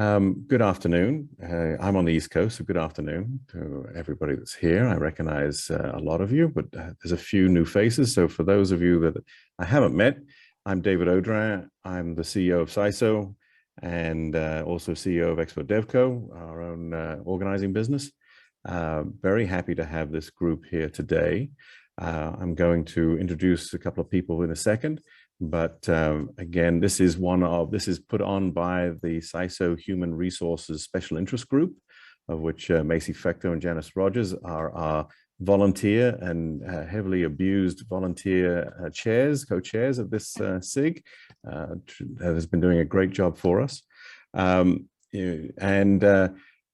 Good afternoon. I'm on the East Coast, so good afternoon to everybody that's here. I recognize a lot of you, but there's a few new faces. So for those of you that I haven't met, I'm David Odra. I'm the CEO of SISO and also CEO of Expert DevCo, our own organizing business. Very happy to have this group here today. I'm going to introduce a couple of people in a second. But again, this is put on by the SISO Human Resources Special Interest Group, of which Macy Fecto and Janice Rogers are our volunteer and heavily abused volunteer co-chairs of this SIG. That has been doing a great job for us.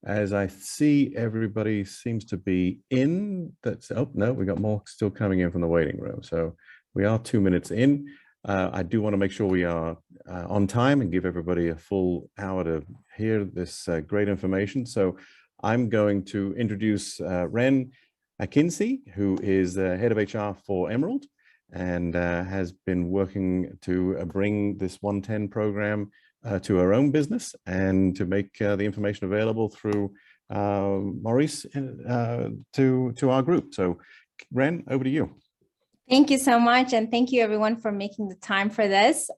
As I see, everybody seems to be in. Oh no, we got more still coming in from the waiting room. So we are 2 minutes in. I do want to make sure we are on time and give everybody a full hour to hear this great information. So I'm going to introduce Ren Akinsey, who is head of HR for Emerald and has been working to bring this OneTen program to her own business and to make the information available through Maurice to our group. So Ren, over to you. Thank you so much. And thank you everyone for making the time for this.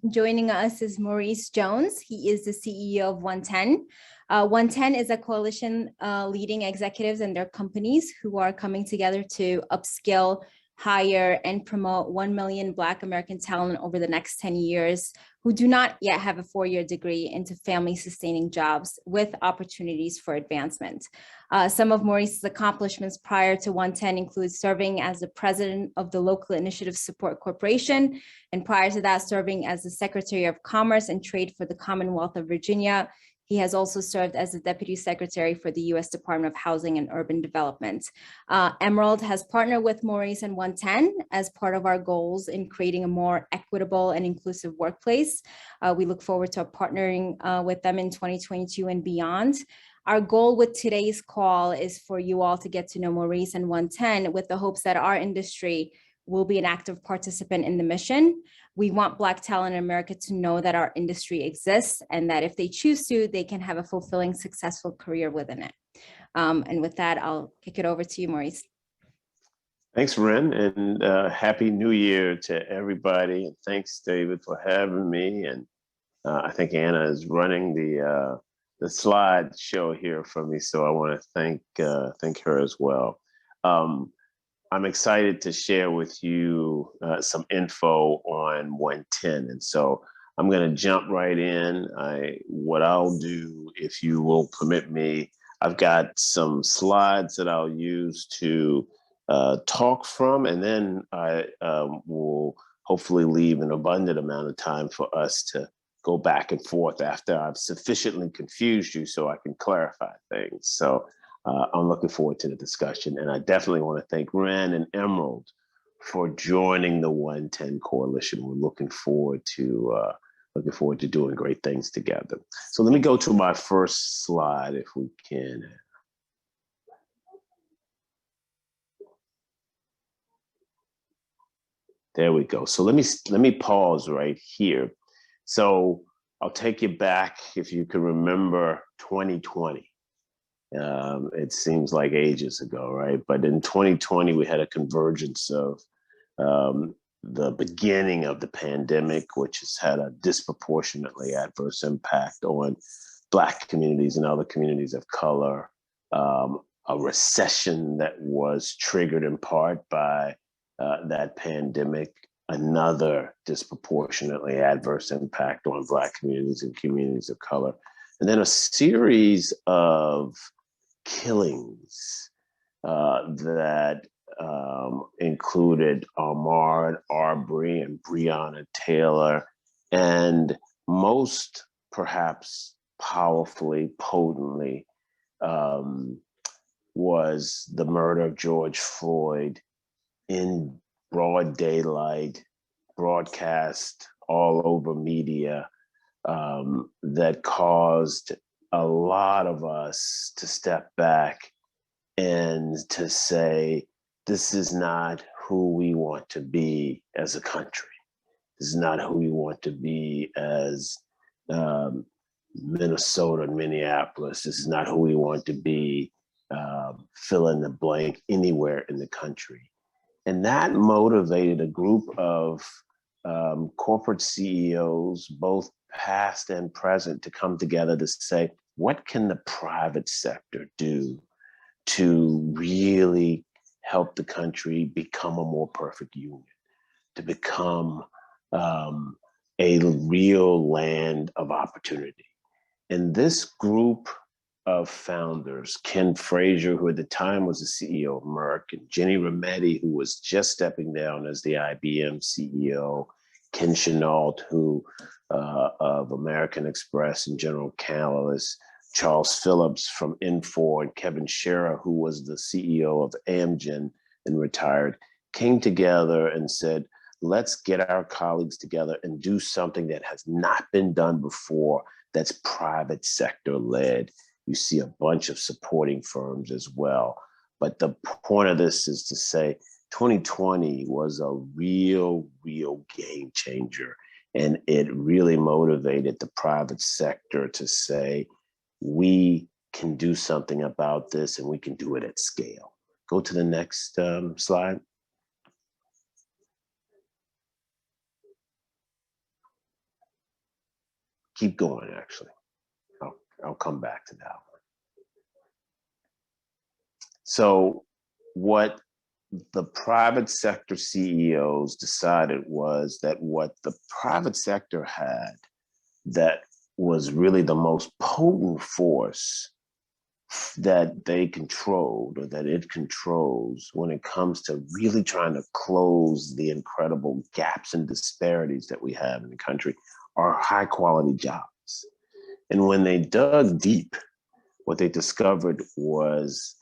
Joining us is Maurice Jones. He is the CEO of OneTen. OneTen is a coalition leading executives and their companies who are coming together to upskill, hire, and promote 1 million Black American talent over the next 10 years who do not yet have a 4-year degree into family-sustaining jobs with opportunities for advancement. Some of Maurice's accomplishments prior to OneTen include serving as the president of the Local Initiative Support Corporation, and prior to that, serving as the Secretary of Commerce and Trade for the Commonwealth of Virginia. He has also served as the Deputy Secretary for the U.S. Department of Housing and Urban Development. Emerald has partnered with Maurice and OneTen as part of our goals in creating a more equitable and inclusive workplace. We look forward to partnering with them in 2022 and beyond. Our goal with today's call is for you all to get to know Maurice and OneTen with the hopes that our industry will be an active participant in the mission. We want Black talent in America to know that our industry exists and that if they choose to, they can have a fulfilling, successful career within it. And with that, I'll kick it over to you, Maurice. Thanks, Ren, and Happy New Year to everybody. And thanks, David, for having me. And I think Anna is running the slideshow here for me, so I want to thank her as well. I'm excited to share with you some info on OneTen. And so I'm going to jump right in. What I'll do, if you will permit me, I've got some slides that I'll use to talk from, and then I will hopefully leave an abundant amount of time for us to go back and forth after I've sufficiently confused you so I can clarify things. So I'm looking forward to the discussion, and I definitely want to thank Ren and Emerald for joining the OneTen Coalition. We're looking forward to doing great things together. So let me go to my first slide, if we can. There we go. So let me pause right here. So I'll take you back, if you can remember, 2020. It seems like ages ago, right? But in 2020, we had a convergence of the beginning of the pandemic, which has had a disproportionately adverse impact on Black communities and other communities of color, a recession that was triggered in part by that pandemic, another disproportionately adverse impact on Black communities and communities of color, and then a series of killings that included Ahmaud Arbery and Breonna Taylor, and most perhaps powerfully, potently, was the murder of George Floyd in broad daylight, broadcast all over media, that caused a lot of us to step back and to say, this is not who we want to be as a country. This is not who we want to be as Minnesota and Minneapolis. This is not who we want to be. Fill in the blank anywhere in the country. And that motivated a group of corporate CEOs, both past and present, to come together to say, what can the private sector do to really help the country become a more perfect union, to become a real land of opportunity? And this group of founders, Ken Frazier, who at the time was the CEO of Merck, and Jenny Rometty, who was just stepping down as the IBM CEO, Ken Chenault, who of American Express and General Catalyst, Charles Phillips from Infor, and Kevin Scherer, who was the CEO of Amgen and retired, came together and said, let's get our colleagues together and do something that has not been done before, that's private sector led. You see a bunch of supporting firms as well. But the point of this is to say 2020 was a real game changer. And it really motivated the private sector to say, we can do something about this and we can do it at scale. Go to the next slide. Keep going, actually. I'll come back to that one. So what the private sector CEOs decided was that what the private sector had that was really the most potent force that they controlled, or that it controls, when it comes to really trying to close the incredible gaps and disparities that we have in the country, are high quality jobs. And when they dug deep, what they discovered was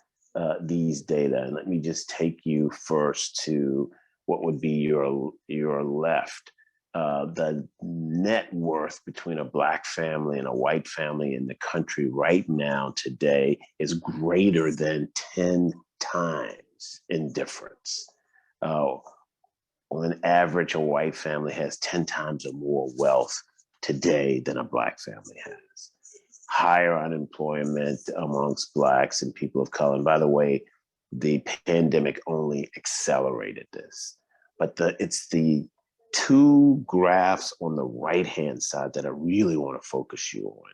these data. And let me just take you first to what would be your left. The net worth between a Black family and a white family in the country right now today is greater than 10 times in difference. On average, a white family has 10 times or more wealth today than a Black family has. Higher unemployment amongst Blacks and people of color. And by the way, the pandemic only accelerated this. But it's the two graphs on the right-hand side that I really want to focus you on.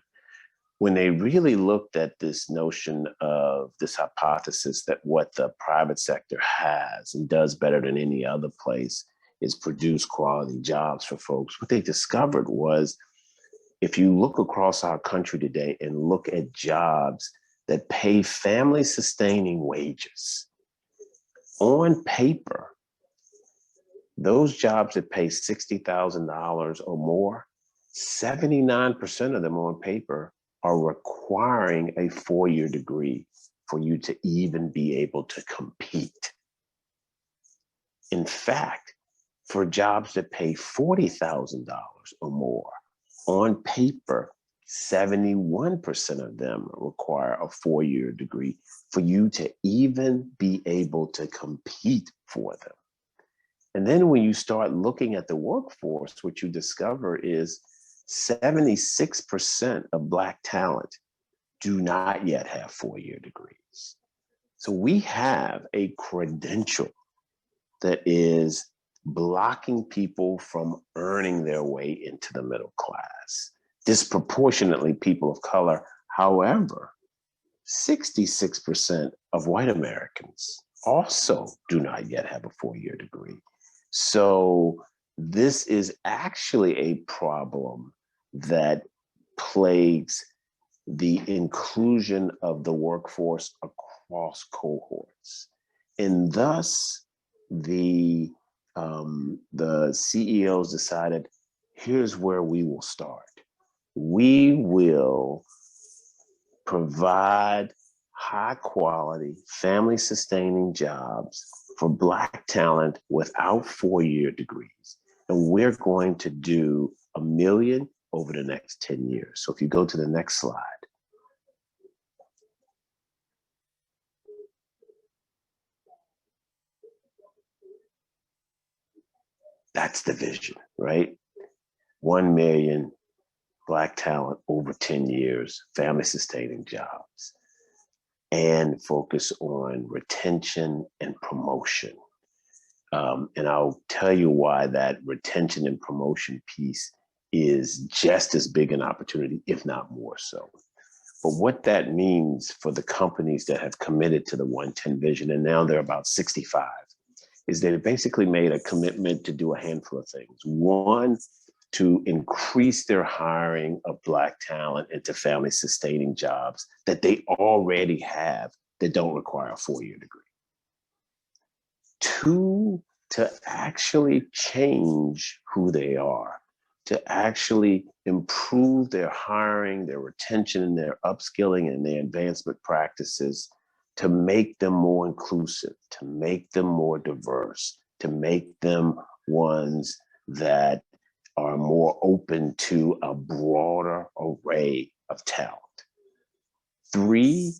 When they really looked at this notion of this hypothesis that what the private sector has and does better than any other place is produce quality jobs for folks, what they discovered was, if you look across our country today and look at jobs that pay family-sustaining wages, on paper, those jobs that pay $60,000 or more, 79% of them on paper are requiring a 4-year degree for you to even be able to compete. In fact, for jobs that pay $40,000 or more, on paper, 71% of them require a 4-year degree for you to even be able to compete for them. And then when you start looking at the workforce, what you discover is 76% of Black talent do not yet have 4-year degrees. So we have a credential that is blocking people from earning their way into the middle class, disproportionately people of color. However, 66% of white Americans also do not yet have a 4-year degree. So this is actually a problem that plagues the inclusion of the workforce across cohorts. And thus, the CEOs decided, here's where we will start. We will provide high quality, family sustaining jobs for Black talent without 4-year degrees. And we're going to do 1 million over the next 10 years. So if you go to the next slide. That's the vision, right? 1 million Black talent over 10 years, family sustaining jobs, and focus on retention and promotion. And I'll tell you why that retention and promotion piece is just as big an opportunity, if not more so. But what that means for the companies that have committed to the OneTen vision, and now they're about 65, is they've basically made a commitment to do a handful of things. One, to increase their hiring of Black talent into family sustaining jobs that they already have that don't require a 4-year degree. Two, to actually change who they are, to actually improve their hiring, their retention, and their upskilling and their advancement practices to make them more inclusive, to make them more diverse, to make them ones that are more open to a broader array of talent. Three,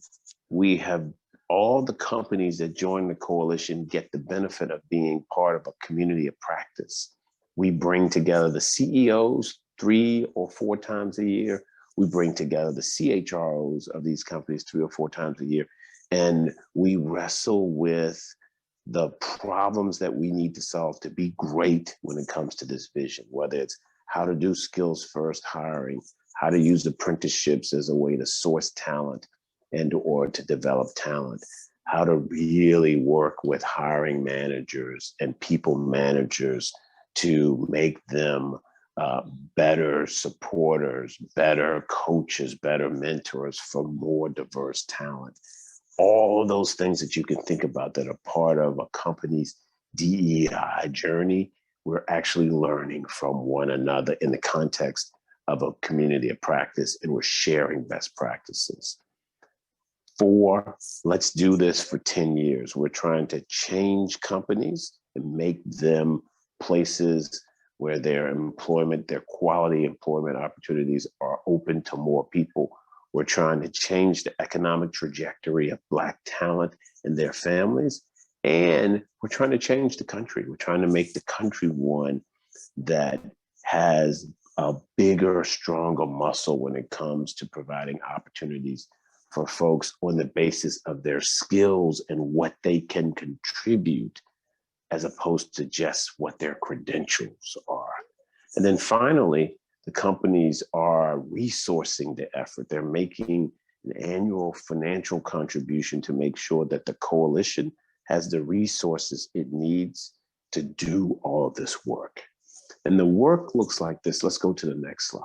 we have all the companies that join the coalition get the benefit of being part of a community of practice. We bring together the CEOs 3 or 4 times a year. We bring together the CHROs of these companies 3 or 4 times a year. And we wrestle with the problems that we need to solve to be great when it comes to this vision, whether it's how to do skills first hiring, how to use apprenticeships as a way to source talent and or to develop talent, how to really work with hiring managers and people managers to make them better supporters, better coaches, better mentors for more diverse talent. All of those things that you can think about that are part of a company's DEI journey, we're actually learning from one another in the context of a community of practice, and we're sharing best practices. 4, let's do this for 10 years. We're trying to change companies and make them places where their employment, their quality employment opportunities are open to more people. We're trying to change the economic trajectory of Black talent and their families. And we're trying to change the country. We're trying to make the country one that has a bigger, stronger muscle when it comes to providing opportunities for folks on the basis of their skills and what they can contribute, as opposed to just what their credentials are. And then finally, the companies are resourcing the effort. They're making an annual financial contribution to make sure that the coalition has the resources it needs to do all of this work. And the work looks like this. Let's go to the next slide.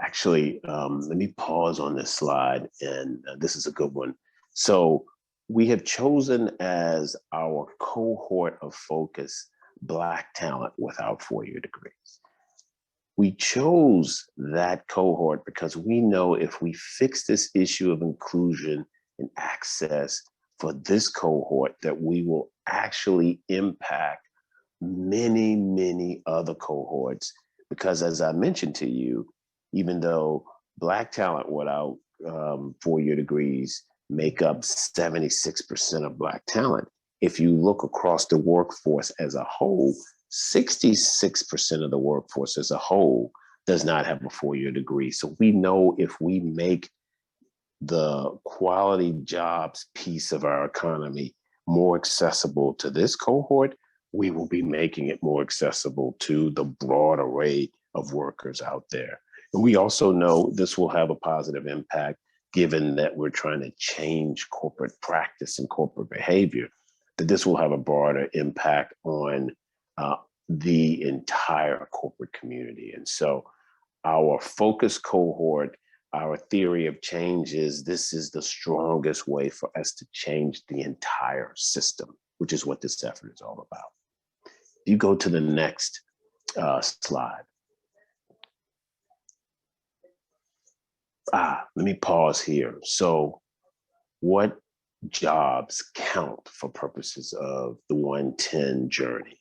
Actually, let me pause on this slide, and this is a good one. So we have chosen as our cohort of focus Black talent without 4-year degrees. We chose that cohort because we know if we fix this issue of inclusion and access for this cohort, that we will actually impact many, many other cohorts. Because as I mentioned to you, even though Black talent without 4-year degrees make up 76% of Black talent, if you look across the workforce as a whole, 66% of the workforce as a whole does not have a 4-year degree. So we know if we make the quality jobs piece of our economy more accessible to this cohort, we will be making it more accessible to the broad array of workers out there. And we also know this will have a positive impact, given that we're trying to change corporate practice and corporate behavior, that this will have a broader impact on the entire corporate community. And so our focus cohort, our theory of change is this is the strongest way for us to change the entire system, which is what this effort is all about. You go to the next slide. Let me pause here. So what jobs count for purposes of the OneTen journey?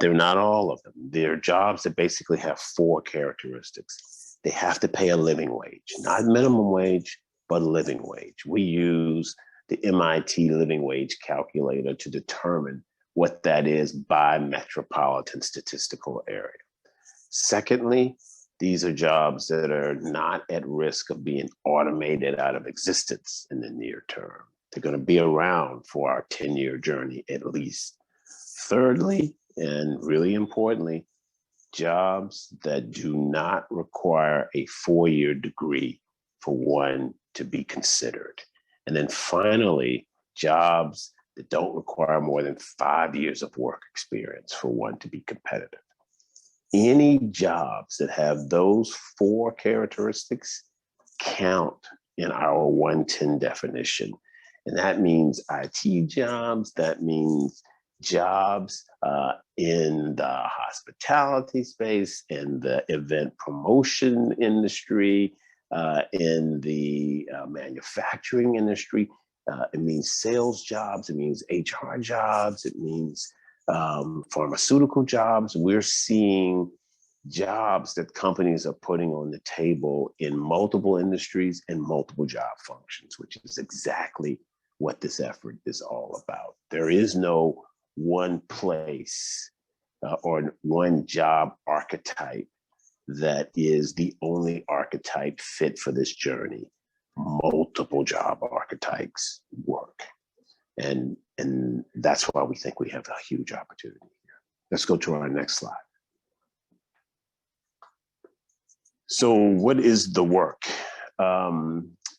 They're not all of them. They're jobs that basically have 4 characteristics. They have to pay a living wage, not minimum wage, but a living wage. We use the MIT living wage calculator to determine what that is by metropolitan statistical area. Secondly, these are jobs that are not at risk of being automated out of existence in the near term. They're going to be around for our 10-year journey at least. Thirdly, and really importantly, jobs that do not require a 4-year degree for one to be considered. And then finally, jobs that don't require more than 5 years of work experience for one to be competitive. Any jobs that have those 4 characteristics count in our 110 definition. And that means IT jobs, that means jobs in the hospitality space, in the event promotion industry, in the manufacturing industry. It means sales jobs, it means HR jobs, it means pharmaceutical jobs. We're seeing jobs that companies are putting on the table in multiple industries and multiple job functions, which is exactly what this effort is all about. There is no one place or one job archetype that is the only archetype fit for this journey. Multiple job archetypes work. And that's why we think we have a huge opportunity here. Let's go to our next slide. So what is the work?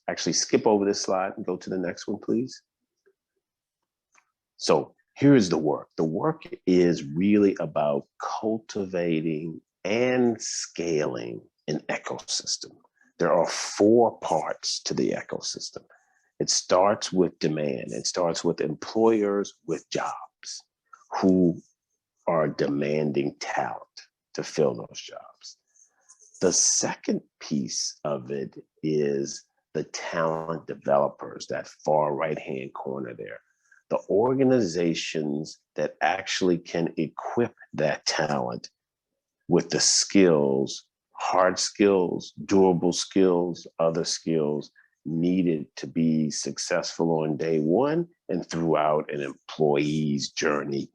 Actually, skip over this slide and go to the next one, please. So here is the work. The work is really about cultivating and scaling an ecosystem. There are 4 parts to the ecosystem. It starts with demand. It starts with employers with jobs who are demanding talent to fill those jobs. The second piece of it is the talent developers, that far right-hand corner there. The organizations that actually can equip that talent with the skills, hard skills, durable skills, other skills needed to be successful on day one and throughout an employee's journey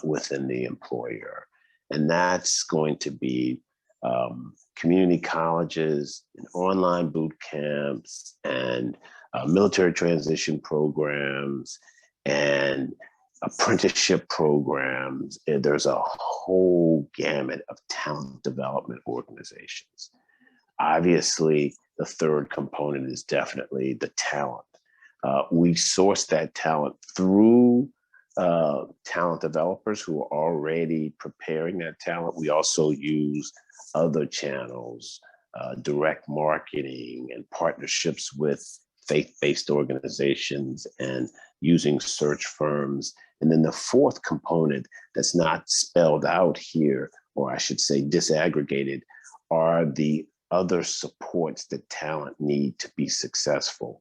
within the employer. And that's going to be community colleges and online boot camps and military transition programs and apprenticeship programs. There's a whole gamut of talent development organizations. Obviously, the third component is definitely the talent. We source that talent through talent developers who are already preparing that talent. We also use other channels, direct marketing and partnerships with faith-based organizations and using search firms. And then the fourth component that's not spelled out here, or I should say disaggregated, are the other supports that talent need to be successful.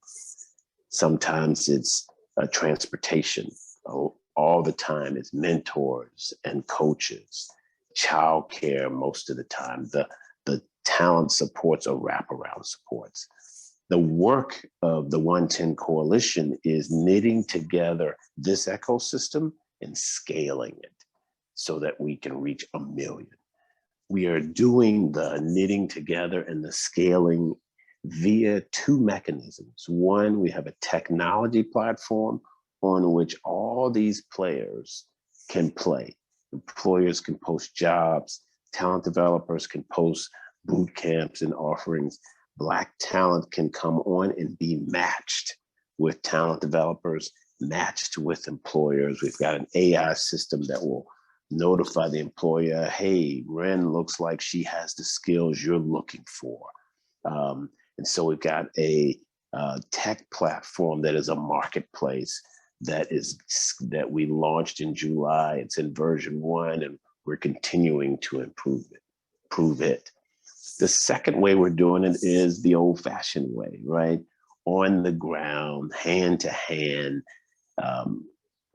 Sometimes it's transportation. All the time it's mentors and coaches, childcare most of the time. The talent supports or wraparound supports. The work of the 110 Coalition is knitting together this ecosystem and scaling it so that we can reach 1 million. We are doing the knitting together and the scaling via 2 mechanisms. One, we have a technology platform on which all these players can play. Employers can post jobs, talent developers can post boot camps and offerings. Black talent can come on and be matched with talent developers, matched with employers. We've got an AI system that will notify the employer, hey, Ren looks like she has the skills you're looking for. And so we've got a tech platform that is a marketplace that we launched in July. It's in version 1, and we're continuing to improve it. The second way we're doing it is the old-fashioned way, right? On the ground, hand to hand,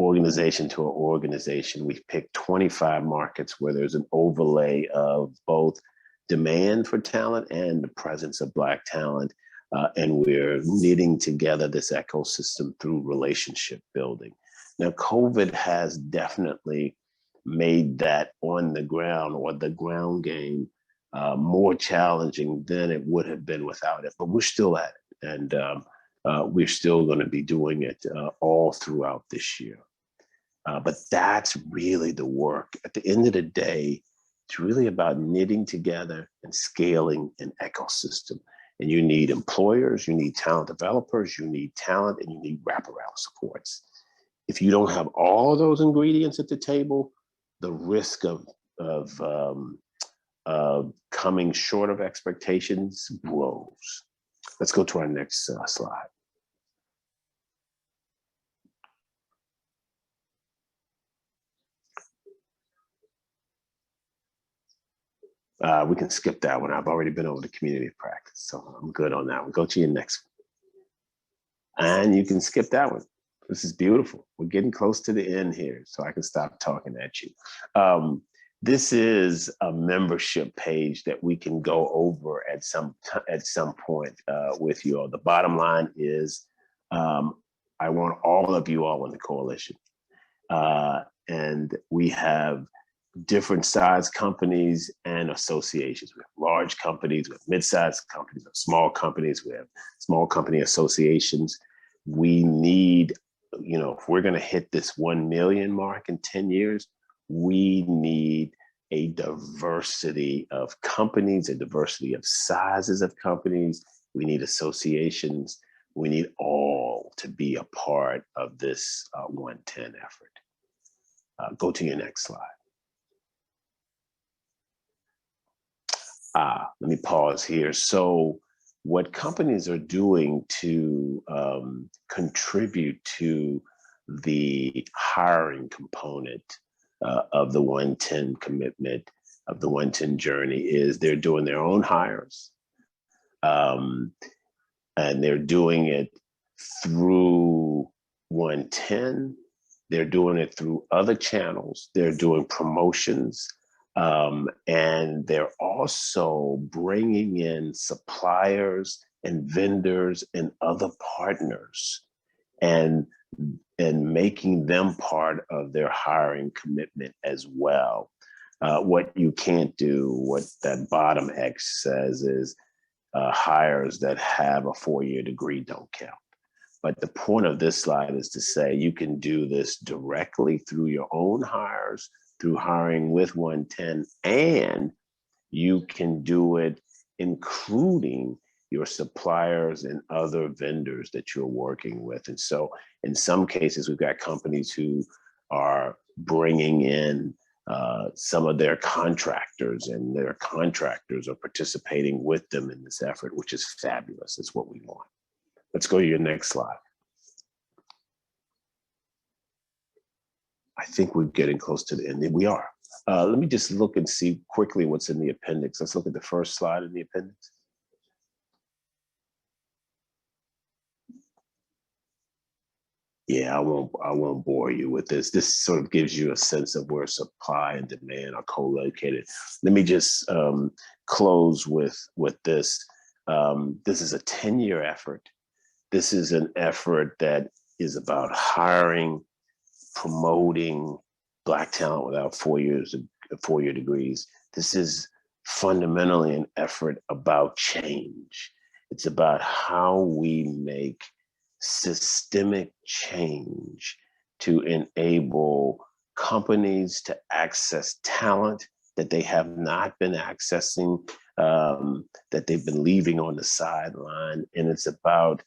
organization to organization. We've picked 25 markets where there's an overlay of both demand for talent and the presence of Black talent. And we're knitting together this ecosystem through relationship building. Now, COVID has definitely made that on the ground or the ground game more challenging than it would have been without it, but we're still at it. And we're still going to be doing it all throughout this year. But that's really the work. At the end of the day, it's really about knitting together and scaling an ecosystem. And you need employers, you need talent developers, you need talent, and you need wraparound supports. If you don't have all those ingredients at the table, the risk of coming short of expectations grows. Let's go to our next slide. We can skip that one. I've already been over the community practice, so I'm good on that one. Go to your next one. And you can skip that one. This is beautiful. We're getting close to the end here, so I can stop talking at you. This is a membership page that we can go over at some point with you all. The bottom line is I want all of you all in the coalition. And we have different size companies and associations. We have large companies, we have mid-sized companies, we have small companies, we have small company associations. We need, if we're going to hit this 1 million mark in 10 years, we need a diversity of companies, a diversity of sizes of companies. We need associations. We need all to be a part of this OneTen effort. Go to your next slide. Let me pause here. So what companies are doing to contribute to the hiring component of the OneTen commitment, of the OneTen journey, is they're doing their own hires. And they're doing it through OneTen. They're doing it through other channels. They're doing promotions. And they're also bringing in suppliers and vendors and other partners and making them part of their hiring commitment as well. What you can't do, what that bottom X says is hires that have a 4-year degree don't count. But the point of this slide is to say you can do this directly through your own hires, through hiring with OneTen, and you can do it including your suppliers and other vendors that you're working with. And so in some cases, we've got companies who are bringing in some of their contractors, and their contractors are participating with them in this effort, which is fabulous. It's what we want. Let's go to your next slide. I think we're getting close to the end. We are. Let me just look and see quickly what's in the appendix. Let's look at the first slide in the appendix. Yeah, I won't bore you with this. This sort of gives you a sense of where supply and demand are co-located. Let me just close with this. This is a 10-year effort. This is an effort that is about hiring, promoting Black talent without 4-year degrees. This is fundamentally an effort about change. It's about how we make systemic change to enable companies to access talent that they have not been accessing, that they've been leaving on the sideline. And it's about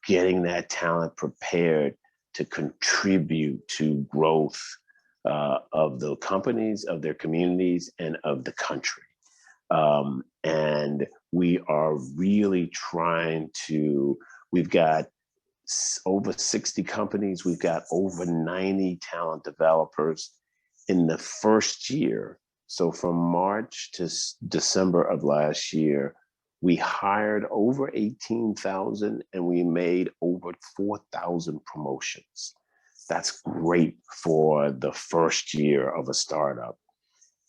getting that talent prepared to contribute to growth of the companies, of their communities, and of the country. And we are really trying to, we've got over 60 companies, we've got over 90 talent developers in the first year. So from March to December of last year, we hired over 18,000 and we made over 4,000 promotions. That's great for the first year of a startup.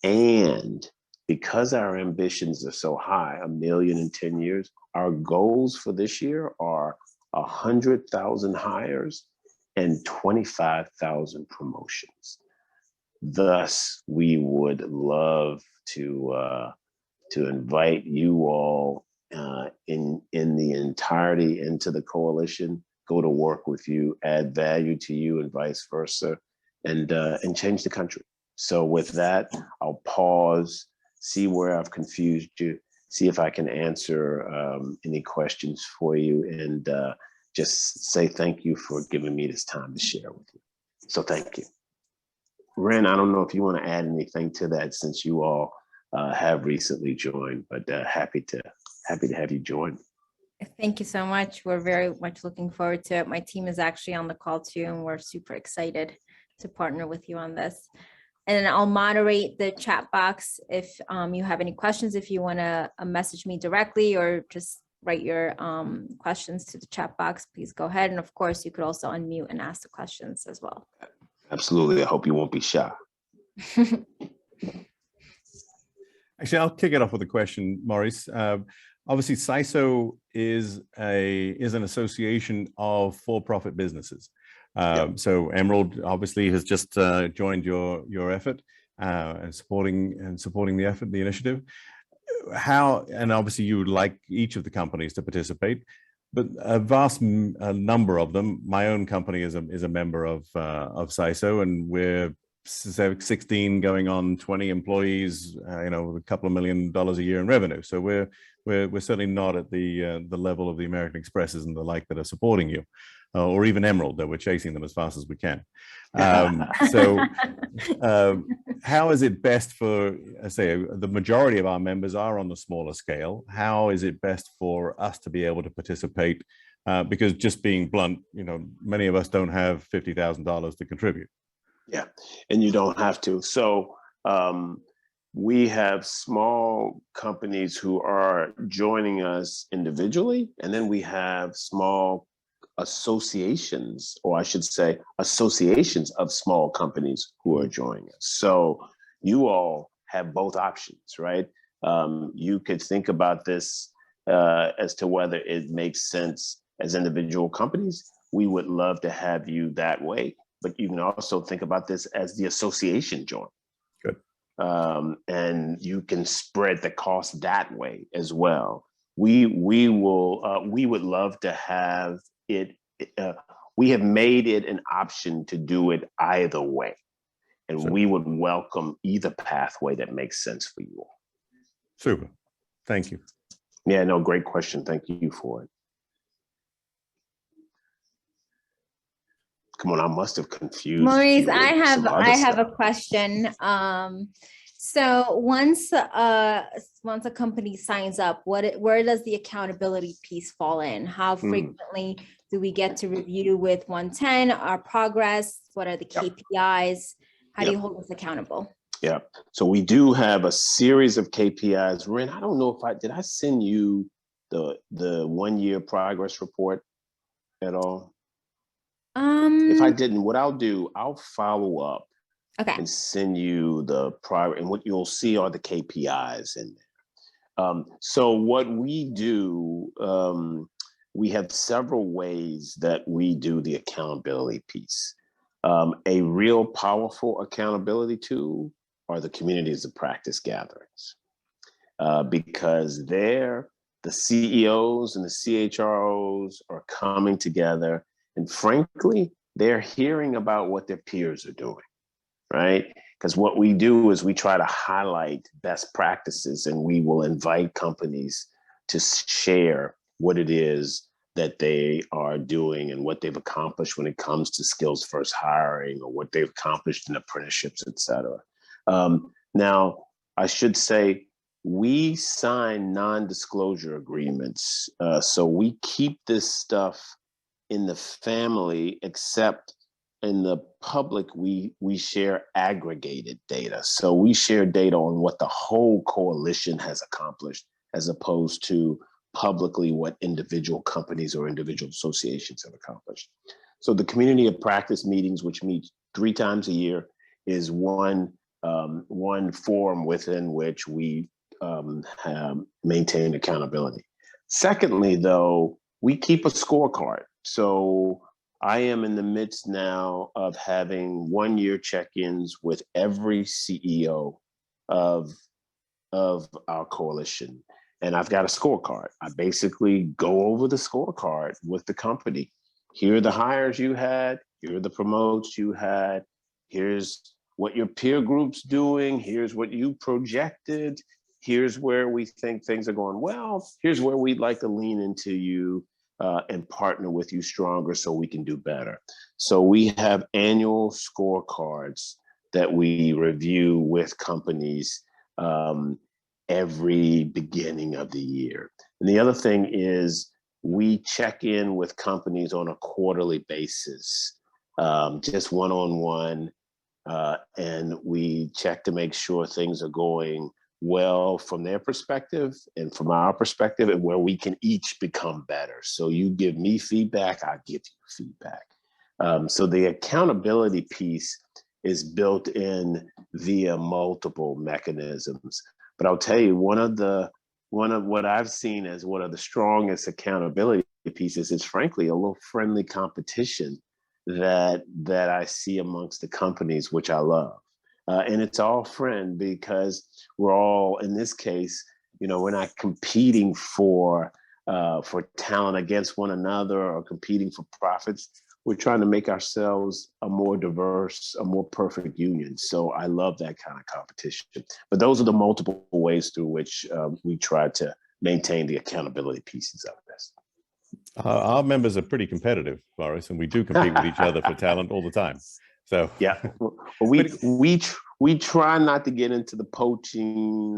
And because our ambitions are so high, 1 million in 10 years, our goals for this year are 100,000 hires and 25,000 promotions. Thus, we would love to invite you all in the entirety into the coalition, go to work with you, add value to you, and vice versa, and change the country. So with that, I'll pause, see where I've confused you, see if I can answer any questions for you, and just say thank you for giving me this time to share with you. So thank you. Ren, I don't know if you want to add anything to that since you all have recently joined, but happy to have you join. Thank you so much. We're very much looking forward to it. My team is actually on the call too, and we're super excited to partner with you on this. And I'll moderate the chat box if you have any questions, if you want to message me directly or just write your questions to the chat box, please go ahead. And of course, you could also unmute and ask the questions as well. Absolutely. I hope you won't be shy. Actually, I'll kick it off with a question, Maurice. Obviously, SISO is an association of for-profit businesses. Yep. So Emerald obviously has just joined your effort and supporting the effort, the initiative. And obviously you would like each of the companies to participate, but a vast number of them. My own company is a member of SISO, and we're 16 going on 20 employees, with a couple of $1 million a year in revenue. So we're certainly not at the level of the American Expresses and the like that are supporting you, or even Emerald, that we're chasing them as fast as we can. How is it best for, say, the majority of our members are on the smaller scale? How is it best for us to be able to participate? Because just being blunt, many of us don't have $50,000 to contribute. Yeah, and you don't have to. So we have small companies who are joining us individually, and then we have small associations, or I should say associations of small companies who are joining us. So you all have both options, right? You could think about this as to whether it makes sense as individual companies. We would love to have you that way, but you can also think about this as the association join. Good. And you can spread the cost that way as well. We would love to have it. We have made it an option to do it either way, and Super. we would welcome either pathway that makes sense for you all. Super. Thank you. Yeah, no, great question. Thank you for it. Come on, I must have confused Maurice, you I with have a question. So once a company signs up, where does the accountability piece fall in? How frequently do we get to review with OneTen our progress? What are the KPIs? How do you hold us accountable? Yeah, so we do have a series of KPIs. Ren, I don't know if did I send you the 1 year progress report at all? If I didn't, what I'll do, I'll follow up and send you the prior, and what you'll see are the KPIs in there. So what we do, we have several ways that we do the accountability piece. A real powerful accountability tool are the communities of practice gatherings, because there, the CEOs and the CHROs are coming together, and frankly, they're hearing about what their peers are doing, right? Because what we do is we try to highlight best practices, and we will invite companies to share what it is that they are doing and what they've accomplished when it comes to skills first hiring, or what they've accomplished in apprenticeships, et cetera. Now, I should say, we sign non-disclosure agreements. So we keep this stuff in the family, except in the public, we share aggregated data. So we share data on what the whole coalition has accomplished, as opposed to publicly what individual companies or individual associations have accomplished. So the community of practice meetings, which meet 3 times a year, is one forum within which we have maintained accountability. Secondly, though, we keep a scorecard. So I am in the midst now of having 1-year check-ins with every CEO of our coalition. And I've got a scorecard. I basically go over the scorecard with the company. Here are the hires you had. Here are the promotes you had. Here's what your peer group's doing. Here's what you projected. Here's where we think things are going well. Here's where we'd like to lean into you and partner with you stronger so we can do better. So we have annual scorecards that we review with companies every beginning of the year. And the other thing is we check in with companies on a quarterly basis, just one-on-one, and we check to make sure things are going well from their perspective and from our perspective, and where we can each become better. So you give me feedback, I give you feedback. So the accountability piece is built in via multiple mechanisms. But I'll tell you, one of what I've seen as one of the strongest accountability pieces is frankly a little friendly competition that I see amongst the companies, which I love. And it's all friend because we're all, in this case, we're not competing for talent against one another or competing for profits. We're trying to make ourselves a more diverse, a more perfect union. So I love that kind of competition. But those are the multiple ways through which we try to maintain the accountability pieces of this. Our members are pretty competitive, Boris, and we do compete with each other for talent all the time. So yeah, we try not to get into the poaching.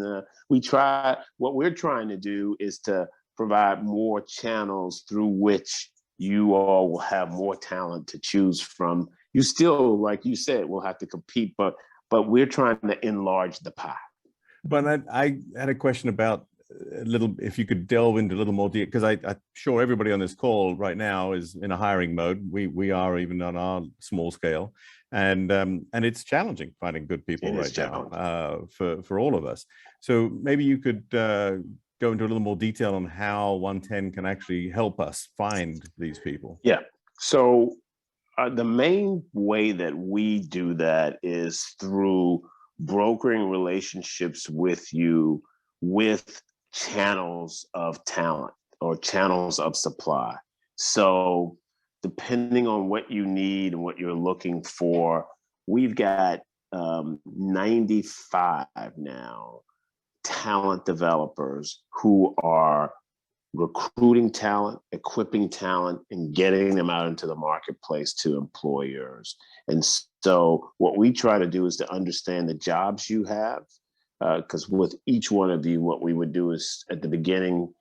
What we're trying to do is to provide more channels through which you all will have more talent to choose from. You still, like you said, will have to compete, but we're trying to enlarge the pie. But I had a question about if you could delve into a little more detail, because I'm sure everybody on this call right now is in a hiring mode. We are, even on our small scale, and it's challenging finding good people right now for all of us. So maybe you could go into a little more detail on how OneTen can actually help us find these people. Yeah. So the main way that we do that is through brokering relationships with you with channels of talent or channels of supply. So depending on what you need and what you're looking for, we've got 95 now talent developers who are recruiting talent, equipping talent, and getting them out into the marketplace to employers. And so what we try to do is to understand the jobs you have, because with each one of you, what we would do is at the beginning,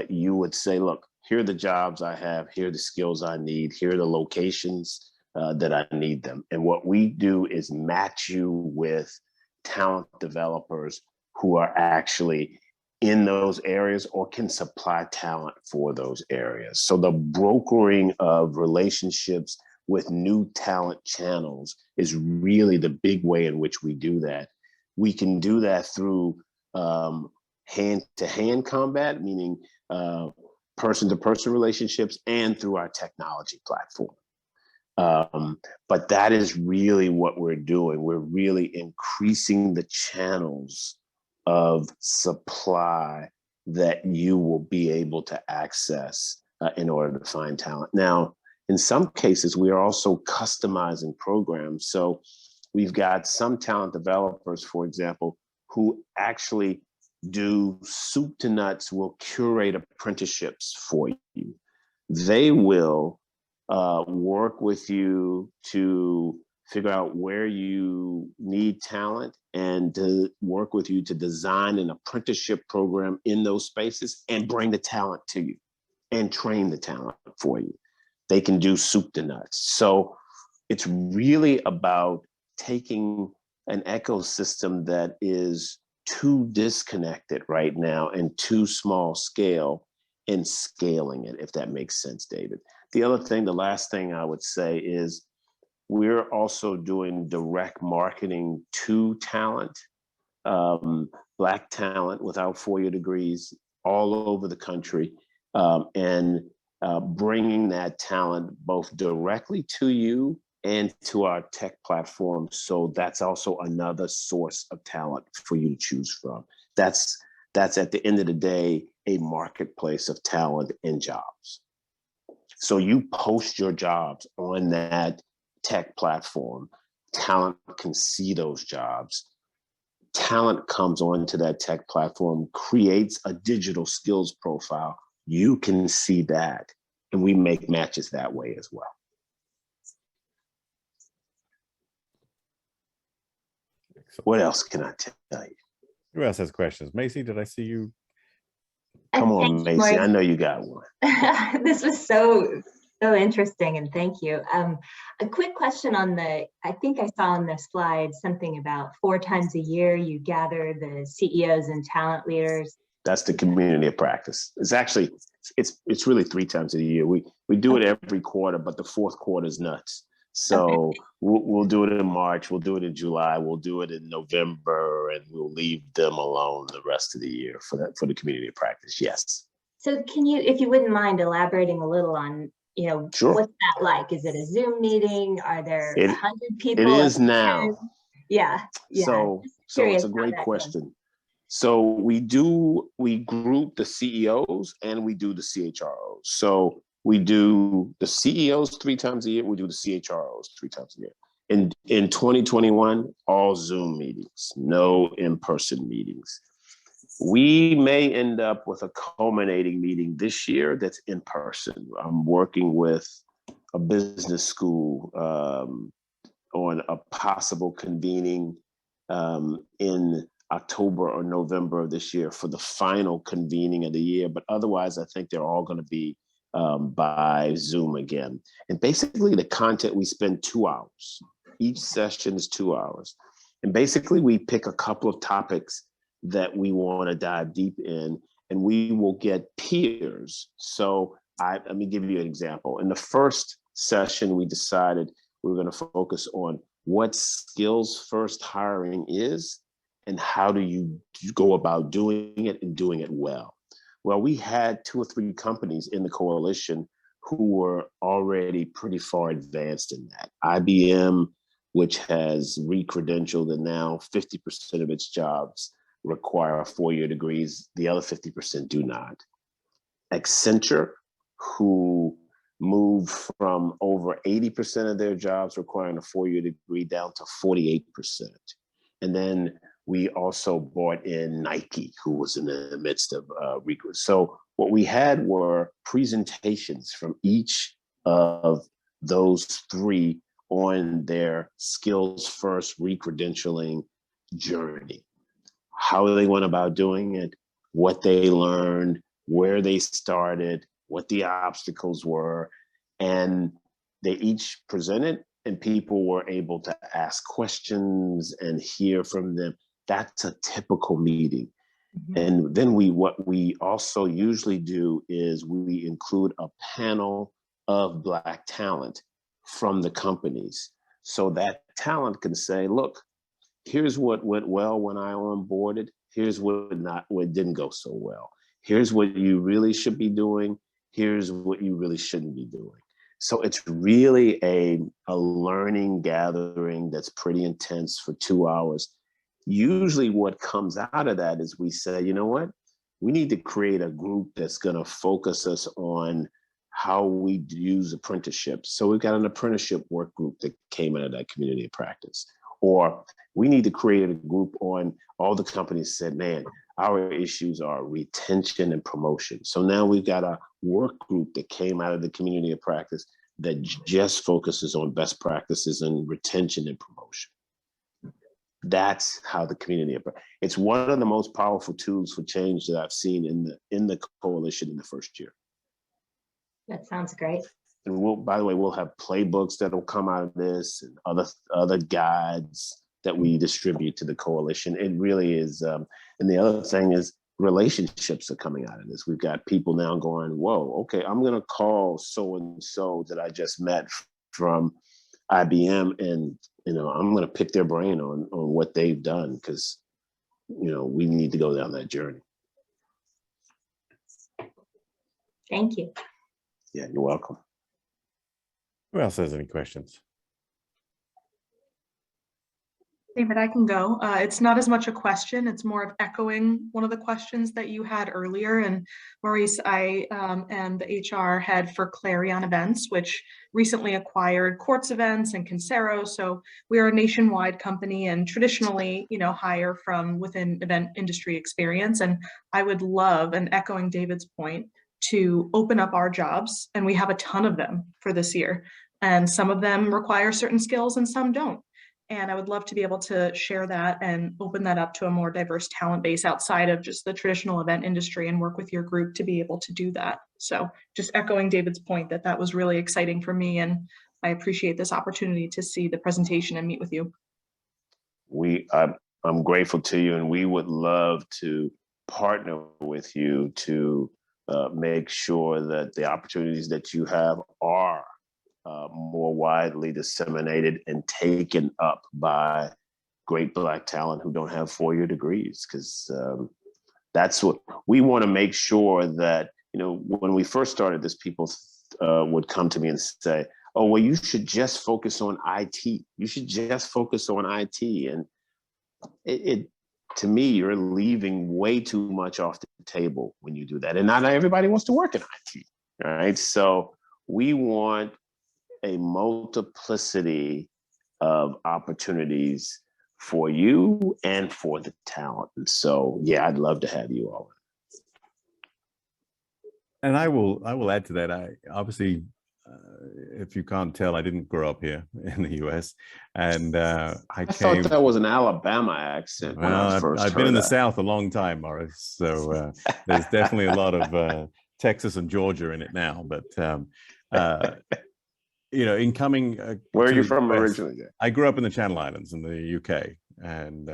you would say, look, here are the jobs I have, here are the skills I need, here are the locations that I need them. And what we do is match you with talent developers who are actually in those areas or can supply talent for those areas. So the brokering of relationships with new talent channels is really the big way in which we do that. We can do that through hand-to-hand combat, meaning person-to-person relationships, and through our technology platform. But that is really what we're doing. We're really increasing the channels of supply that you will be able to access in order to find talent. Now, in some cases, we are also customizing programs. So we've got some talent developers, for example, who actually do soup to nuts, will curate apprenticeships for you. They will work with you to figure out where you need talent and to work with you to design an apprenticeship program in those spaces and bring the talent to you and train the talent for you. They can do soup to nuts. So it's really about taking an ecosystem that is too disconnected right now and too small scale and scaling it, if that makes sense, David. The other thing, the last thing I would say is we're also doing direct marketing to talent, Black talent without 4-year degrees all over the country. And bringing that talent both directly to you and to our tech platform. So that's also another source of talent for you to choose from. That's at the end of the day, a marketplace of talent and jobs. So you post your jobs on that tech platform, talent can see those jobs. Talent comes onto that tech platform, creates a digital skills profile. You can see that, and we make matches that way as well. What else can I tell you? Who else has questions? Macy, did I see you? Come on, Macy. I know you got one. This was so interesting, and thank you. A quick question on I think I saw on the slide something about 4 times a year you gather the CEOs and talent leaders. That's the community of practice. It's actually, it's really 3 times a year. We do it every quarter, but the fourth quarter is nuts. So we'll do it in March, we'll do it in July, we'll do it in November, and we'll leave them alone the rest of the year for the community of practice. Yes. So can you, if you wouldn't mind elaborating a little on, Sure. What's that like? Is it a Zoom meeting? Are there 100 people? It is now. Yeah. So it's a great question. So we group the CEOs and we do the CHROs. So we do the CEOs 3 times a year. We do the CHROs 3 times a year. In 2021, all Zoom meetings, no in-person meetings. We may end up with a culminating meeting this year that's in person. I'm working with a business school on a possible convening in October or November of this year for the final convening of the year. But otherwise, I think they're all going to be by Zoom again. And basically the content, we spend 2 hours. Each session is 2 hours. And basically we pick a couple of topics that we want to dive deep in, and we will get peers. So let me give you an example. In the first session, we decided we were going to focus on what skills first hiring is and how do you go about doing it and doing it well. Well, we had 2 or 3 companies in the coalition who were already pretty far advanced in that. IBM, which has re-credentialed, and now 50% of its jobs require 4-year degrees. The other 50% do not. Accenture, who moved from over 80% of their jobs requiring a 4-year degree down to 48%. And then we also brought in Nike, who was in the midst of recruit. So what we had were presentations from each of those 3 on their skills first re-credentialing journey. How they went about doing it, what they learned, where they started, what the obstacles were, and they each presented and people were able to ask questions and hear from them. That's a typical meeting. Mm-hmm. And then what we also usually do is we include a panel of Black talent from the companies. So that talent can say, look, here's what went well when I onboarded. Here's what didn't go so well. Here's what you really should be doing. Here's what you really shouldn't be doing. So it's really a learning gathering that's pretty intense for 2 hours. Usually what comes out of that is we say, you know what? We need to create a group that's going to focus us on how we use apprenticeships. So we've got an apprenticeship work group that came out of that community of practice. Or we need to create a group on, all the companies said, man, our issues are retention and promotion. So now we've got a work group that came out of the community of practice that just focuses on best practices and retention and promotion. That's how the community of practice. It's one of the most powerful tools for change that I've seen in the coalition in the first year. That sounds great. And by the way, we'll have playbooks that'll come out of this and other guides that we distribute to the coalition. It really is. And the other thing is relationships are coming out of this. We've got people now going, whoa, okay, I'm going to call so-and-so that I just met from IBM, and I'm going to pick their brain on what they've done, because we need to go down that journey. Thank you. Yeah, you're welcome. Who else has any questions? David, I can go. It's not as much a question, it's more of echoing one of the questions that you had earlier. And Maurice, I am the HR head for Clarion Events, which recently acquired Quartz Events and Kinsero. So we are a nationwide company and traditionally, hire from within event industry experience. And I would love, and echoing David's point, to open up our jobs. And we have a ton of them for this year. And some of them require certain skills and some don't. And I would love to be able to share that and open that up to a more diverse talent base outside of just the traditional event industry and work with your group to be able to do that. So just echoing David's point that was really exciting for me. And I appreciate this opportunity to see the presentation and meet with you. I'm grateful to you, and we would love to partner with you to make sure that the opportunities that you have are more widely disseminated and taken up by great Black talent who don't have four-year degrees, because that's what we want to make sure that, when we first started this, people would come to me and say, oh, well, you should just focus on IT. You should just focus on IT. And it to me, you're leaving way too much off the table when you do that. And not everybody wants to work in IT, right? So we want a multiplicity of opportunities for you and for the talent. And so, yeah, I'd love to have you all. And I will add to that. I obviously, if you can't tell, I didn't grow up here in the U.S. And I thought that was an Alabama accent. Well, I've been in the South a long time, Maurice. So there's definitely a lot of Texas and Georgia in it now. But in coming, where are you from originally? I grew up in the Channel Islands in the UK, and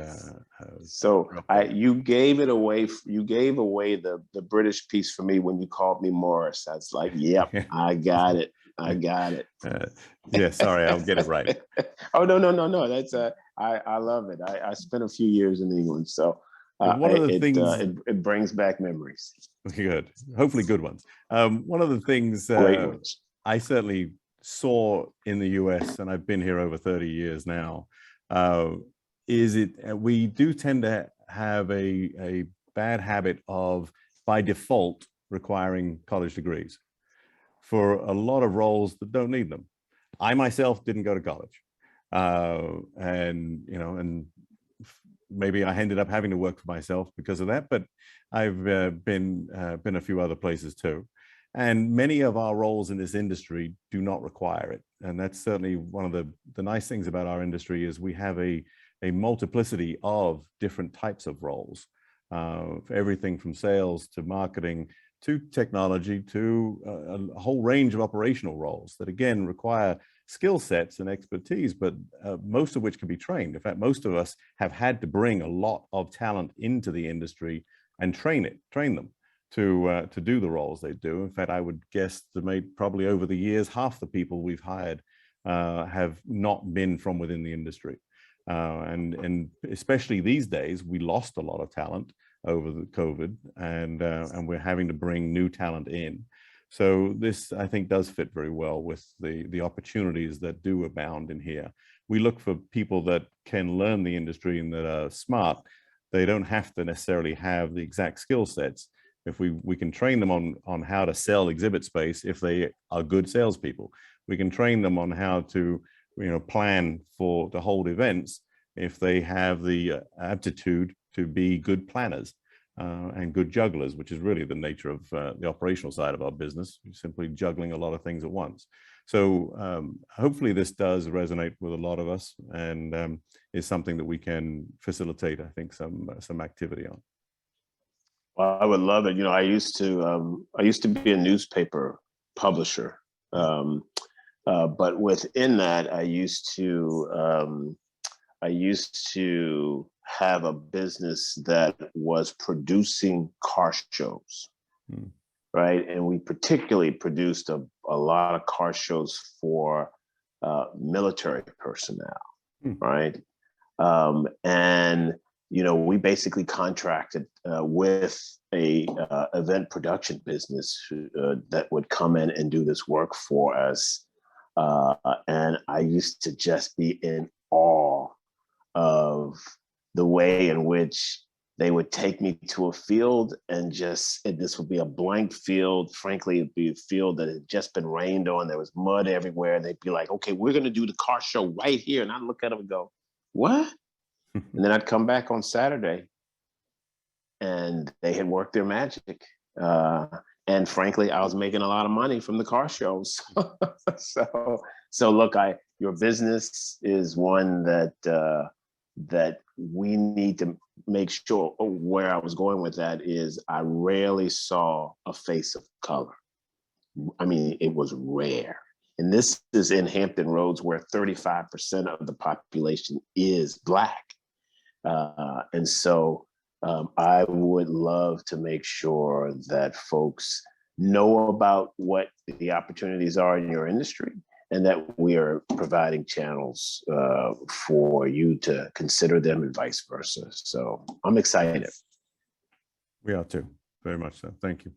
so you gave it away. You gave away the British piece for me when you called me Morris. I was like, "Yep, I got it. I got it." Yeah, sorry, I'll get it right. Oh no. That's I love it. I spent a few years in England, so one of the things it brings back memories. Good, hopefully good ones. One of the things great ones. I certainly saw in the US, and I've been here over 30 years now, we do tend to have a bad habit of, by default, requiring college degrees for a lot of roles that don't need them. I myself didn't go to college, and maybe I ended up having to work for myself because of that. But I've been a few other places too. And many of our roles in this industry do not require it. And that's certainly one of the nice things about our industry is we have a multiplicity of different types of roles, everything from sales to marketing to technology to a whole range of operational roles that, again, require skill sets and expertise, but most of which can be trained. In fact, most of us have had to bring a lot of talent into the industry and train them to do the roles they do. In fact, I would guess that probably over the years, half the people we've hired have not been from within the industry. And especially these days, we lost a lot of talent over the COVID, and we're having to bring new talent in. So this, I think, does fit very well with the opportunities that do abound in here. We look for people that can learn the industry and that are smart. They don't have to necessarily have the exact skill sets. If we can train them on how to sell exhibit space, if they are good salespeople, we can train them on how to plan to hold events if they have the aptitude to be good planners and good jugglers, which is really the nature of the operational side of our business, simply juggling a lot of things at once. So hopefully this does resonate with a lot of us and is something that we can facilitate, I think, some activity on. Well, I would love it. I used to be a newspaper publisher, but within that, I used to have a business that was producing car shows, right? And we particularly produced a lot of car shows for military personnel, right? And we basically contracted with a event production business that would come in and do this work for us. And I used to just be in awe of the way in which they would take me to a field and this would be a blank field. Frankly, it'd be a field that had just been rained on. There was mud everywhere. And they'd be like, okay, we're going to do the car show right here. And I'd look at them and go, what? And then I'd come back on Saturday and they had worked their magic. And frankly, I was making a lot of money from the car shows. So look, your business is one that we need to make sure. Where I was going with that is I rarely saw a face of color. I mean, it was rare. And this is in Hampton Roads, where 35% of the population is Black. And so I would love to make sure that folks know about what the opportunities are in your industry, and that we are providing channels for you to consider them and vice versa. So I'm excited. We are too, very much so. Thank you.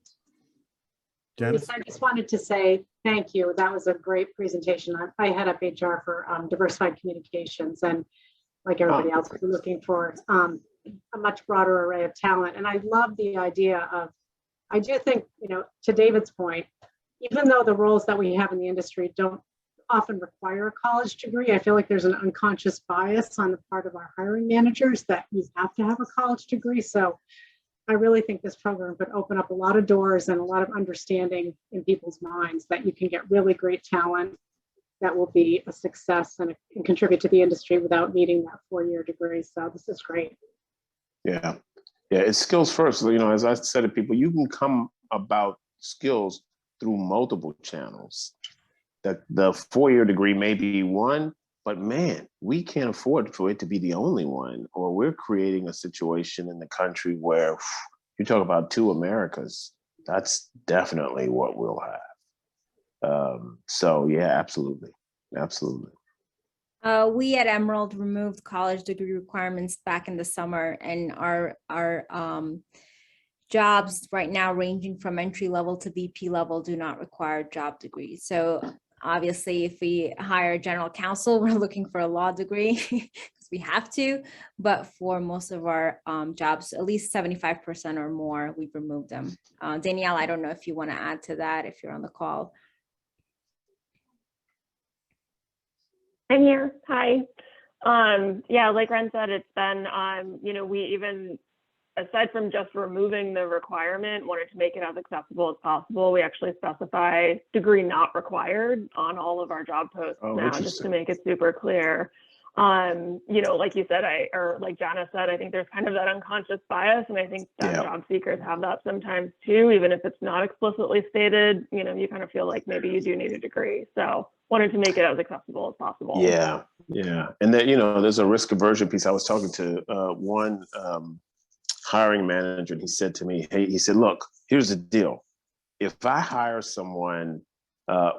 Janice? Janice? I just wanted to say thank you. That was a great presentation. I head up HR for diversified communications, and like everybody else, we're looking for a much broader array of talent. And I love the idea of, I do think, to David's point, even though the roles that we have in the industry don't often require a college degree, I feel like there's an unconscious bias on the part of our hiring managers that you have to have a college degree. So I really think this program could open up a lot of doors and a lot of understanding in people's minds that you can get really great talent that will be a success and contribute to the industry without needing that 4-year degree. So this is great. Yeah, it's skills first. As I said to people, you can come about skills through multiple channels. The 4-year degree may be one, but man, we can't afford for it to be the only one, or we're creating a situation in the country where you talk about 2 Americas. That's definitely what we'll have. So yeah, absolutely. We at Emerald removed college degree requirements back in the summer, and our jobs right now, ranging from entry level to VP level, do not require job degrees. So obviously, if we hire a general counsel, we're looking for a law degree because we have to. But for most of our jobs, at least 75% or more, we've removed them. Danielle, I don't know if you want to add to that if you're on the call. I'm here. Hi. Yeah, like Ren said, it's been, we even, aside from just removing the requirement, wanted to make it as accessible as possible. We actually specify degree not required on all of our job posts now, just to make it super clear. Like you said, or like Jana said, I think there's kind of that unconscious bias, and I think that job seekers have that sometimes too, even if it's not explicitly stated. You kind of feel like maybe you do need a degree. So wanted to make it as accessible as possible. Yeah. And then, there's a risk aversion piece. I was talking to one hiring manager, and he said to me, look, here's the deal. If I hire someone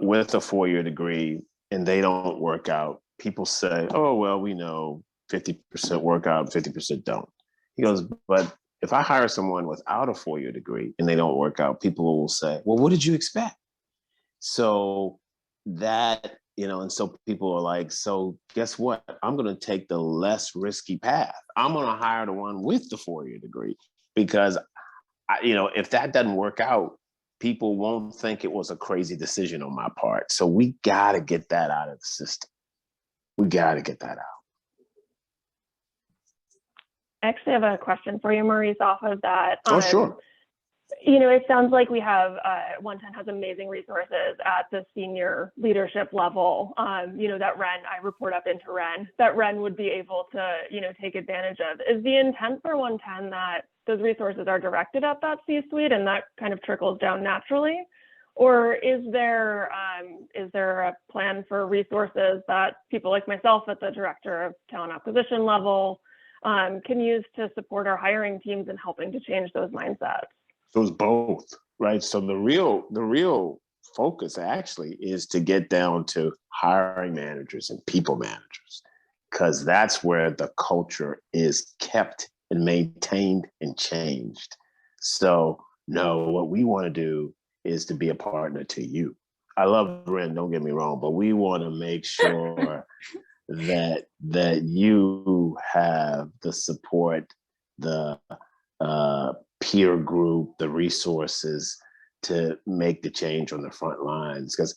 with a 4-year degree and they don't work out, people say, oh, well, we know 50% work out, 50% don't. He goes, but if I hire someone without a 4-year degree and they don't work out, people will say, well, what did you expect? So that, and so people are like, so guess what? I'm going to take the less risky path. I'm going to hire the one with the 4-year degree, because, if that doesn't work out, people won't think it was a crazy decision on my part. So we got to get that out of the system. We got to get that out. I actually have a question for you, Maurice, off of that. Oh, sure. It sounds like we have, OneTen has amazing resources at the senior leadership level, that Ren, I report up into Ren, that Ren would be able to, take advantage of. Is the intent for OneTen that those resources are directed at that C-suite and that kind of trickles down naturally? Or is there a plan for resources that people like myself at the director of talent acquisition level can use to support our hiring teams in helping to change those mindsets? So it's both, right? So the real focus actually is to get down to hiring managers and people managers, because that's where the culture is kept and maintained and changed. So no, what we want to do is to be a partner to you. I love Ren, don't get me wrong, but we want to make sure that you have the support, the peer group, the resources to make the change on the front lines. Because,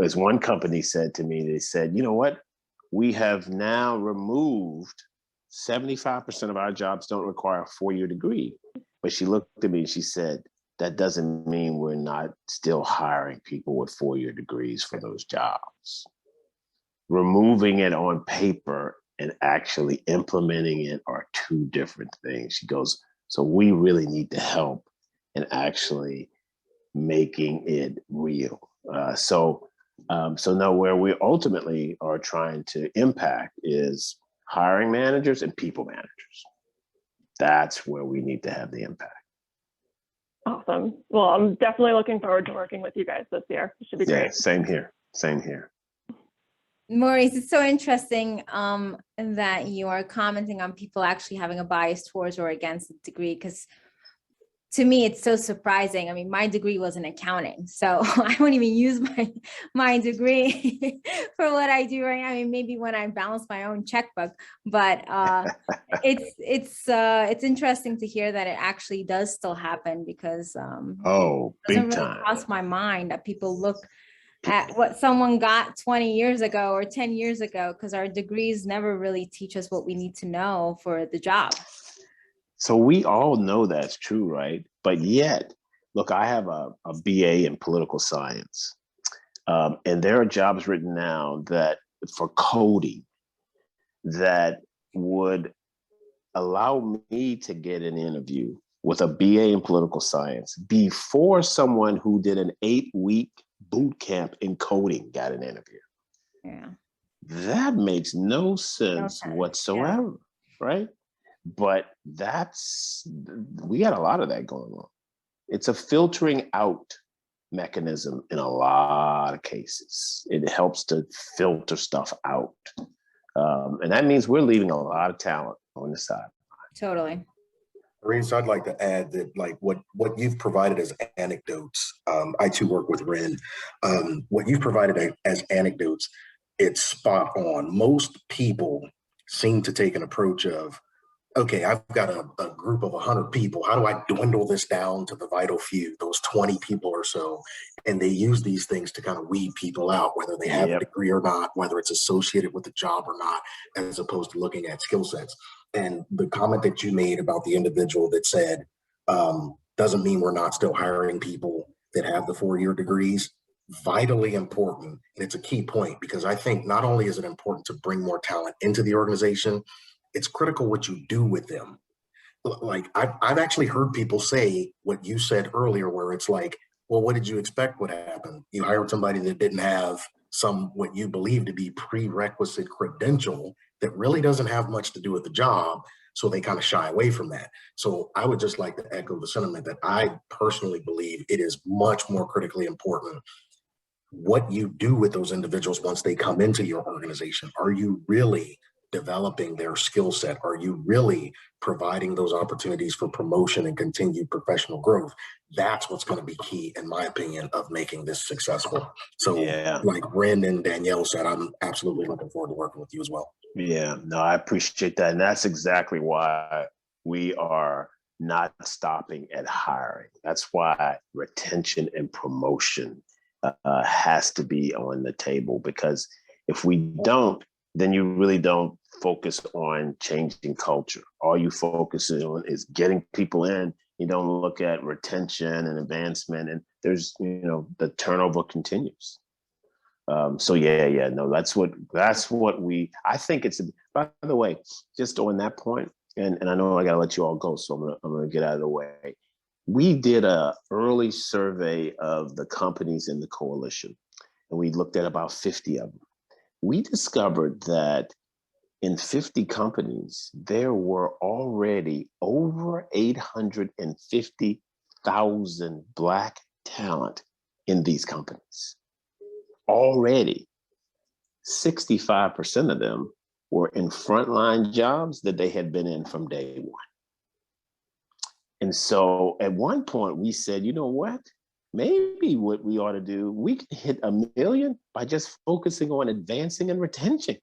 as one company said to me, they said, you know what? We have now removed 75% of our jobs don't require a 4-year degree. But she looked at me and she said, that doesn't mean we're not still hiring people with 4-year degrees for those jobs. Removing it on paper and actually implementing it are two different things. She goes, so we really need to help in actually making it real. So now where we ultimately are trying to impact is hiring managers and people managers. That's where we need to have the impact. Awesome. Well, I'm definitely looking forward to working with you guys this year. It should be great. Yeah, same here. Same here. Maurice, it's so interesting that you are commenting on people actually having a bias towards or against the degree, because to me, it's so surprising. I mean, my degree was in accounting, so I won't even use my degree for what I do right now. I mean, maybe when I balance my own checkbook, but it's interesting to hear that it actually does still happen, because big doesn't really time. cross my mind that people look at what someone got 20 years ago or 10 years ago, because our degrees never really teach us what we need to know for the job. So we all know that's true, right? But yet, look, I have a BA in political science, and there are jobs written now that for coding that would allow me to get an interview with a BA in political science before someone who did an 8-week boot camp in coding got an interview. Yeah, That makes no sense whatsoever, right? But we got a lot of that going on. It's a filtering out mechanism in a lot of cases. It helps to filter stuff out. And that means we're leaving a lot of talent on the side. totally. Maurice, I'd like to add that, like, what you've provided as anecdotes, I too work with Ren. What you've provided as anecdotes, it's spot on. Most people seem to take an approach of, okay, I've got a group of 100 people. How do I dwindle this down to the vital few, those 20 people or so? And they use these things to kind of weed people out, whether they have a degree or not, whether it's associated with the job or not, as opposed to looking at skill sets. And the comment that you made about the individual that said, doesn't mean we're not still hiring people that have the 4-year degrees, vitally important. And it's a key point, because I think not only is it important to bring more talent into the organization, it's critical what you do with them. Like, I've actually heard people say what you said earlier, where it's like, well, what did you expect would happen? You hired somebody that didn't have some, what you believe to be prerequisite credential that really doesn't have much to do with the job. So they kind of shy away from that. So I would just like to echo the sentiment that I personally believe it is much more critically important what you do with those individuals once they come into your organization. Are you really developing their skill set? Are you really providing those opportunities for promotion and continued professional growth? That's what's going to be key, in my opinion, of making this successful. So like Ren and Danielle said, I'm absolutely looking forward to working with you as well. Yeah, no, I appreciate that. And that's exactly why we are not stopping at hiring. That's why retention and promotion has to be on the table, because if we don't, then you really don't focus on changing culture. All you focus on is getting people in. You don't look at retention and advancement, and there's, the turnover continues. So no, that's what I think it's, by the way, just on that point, and I know I gotta let you all go, so I'm gonna get out of the way. We did a early survey of the companies in the coalition, and we looked at about 50 of them. We discovered that in 50 companies, there were already over 850,000 Black talent in these companies. Already, 65% of them were in frontline jobs that they had been in from day one. And so at one point we said, you know what? Maybe what we ought to do, we can hit 1 million by just focusing on advancing and retention.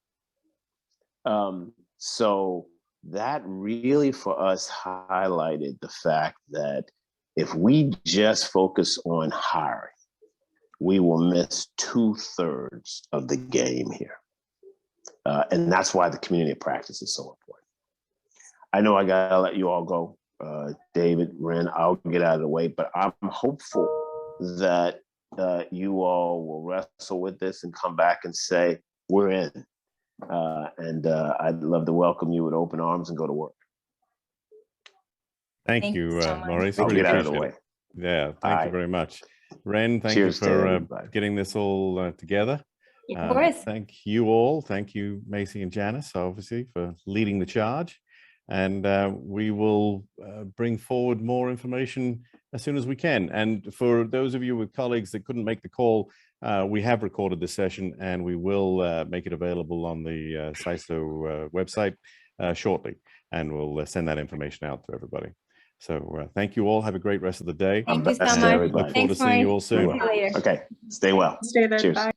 So that really for us highlighted the fact that if we just focus on hiring, we will miss 2/3 of the game here. And that's why the community of practice is so important. I know I gotta let you all go. David, Ren, I'll get out of the way, but I'm hopeful that you all will wrestle with this and come back and say, we're in. And I'd love to welcome you with open arms and go to work. Thank you, so much. Maurice. I'll Really get out of the appreciate way. it. Yeah, thank you right. very much. Ren, thank Cheers you to for everybody. getting this all together. Of course. Thank you all. Thank you, Macy and Janice, obviously, for leading the charge. And we will bring forward more information as soon as we can. And for those of you with colleagues that couldn't make the call, we have recorded this session and we will make it available on the SISO website shortly. And we'll send that information out to everybody. So thank you all. Have a great rest of the day. Thank you so Best to much. everybody. Look forward to Thanks, seeing you Maureen. all soon. See you later. Okay, stay well. Thanks, David. Cheers. Bye.